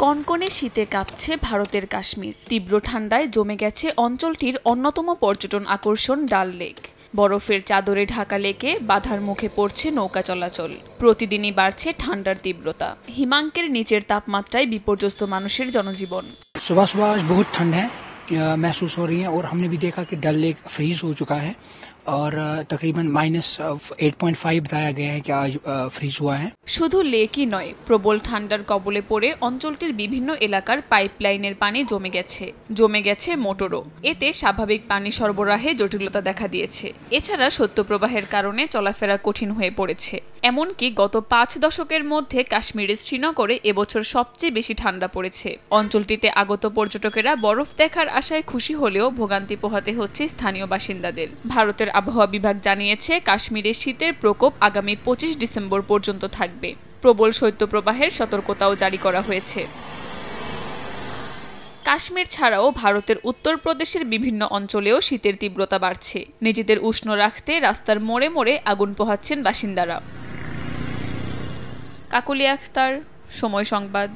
কনকনে শীতে কাঁপছে ভারতের কাশ্মীর। তীব্র ঠান্ডায় জমে গেছে অঞ্চলটির অন্যতম পর্যটন আকর্ষণ ডাল লেক। বরফের চাদরে ঢাকা লেকে বাধার মুখে পড়ছে নৌকা চলাচল। প্রতিদিনই বাড়ছে ঠান্ডার তীব্রতা। হিমাঙ্কের নিচের তাপমাত্রায় বিপর্যস্ত মানুষের জনজীবন। सुबह सुबह आज बहुत ठंड है महसूस हो रही है और हमने भी देखा कि डल लेक फ्रीज हो चुका है और तकरीबन -8.5 बताया गया है कि आज फ्रीज हुआ है। শুধু লেকই নয়, প্রবল ঠান্ডার কবলে পড়ে অঞ্চলটির বিভিন্ন এলাকার পাইপলাইনের পানি জমে গেছে মোটরও। এতে স্বাভাবিক পানি সরবরাহে জটিলতা দেখা দিয়েছে। এছাড়া শৈত্যপ্রবাহের কারণে চলাফেরা কঠিন হয়ে পড়েছে। এমনকি গত 5 দশকের মধ্যে কাশ্মীরের শ্রীনগরে এবছর সবচেয়ে বেশি ঠান্ডা পড়েছে। অঞ্চলটিতে আগত পর্যটকেরা বরফ দেখার আশায় খুশি হলেও ভোগান্তি পোহাতে হচ্ছে স্থানীয় বাসিন্দাদের। ভারতের আবহাওয়া বিভাগ জানিয়েছে, কাশ্মীরের শীতের প্রকোপ আগামী 25 ডিসেম্বর পর্যন্ত থাকবে। প্রবল শৈত্যপ্রবাহের সতর্কতাও জারি করা হয়েছে। কাশ্মীর ছাড়াও ভারতের উত্তরপ্রদেশের বিভিন্ন অঞ্চলেও শীতের তীব্রতা বাড়ছে। নিজেদের উষ্ণ রাখতে রাস্তার মোড়ে মোড়ে আগুন পোহাচ্ছেন বাসিন্দারা। কাকলি আখতার, সময় সংবাদ।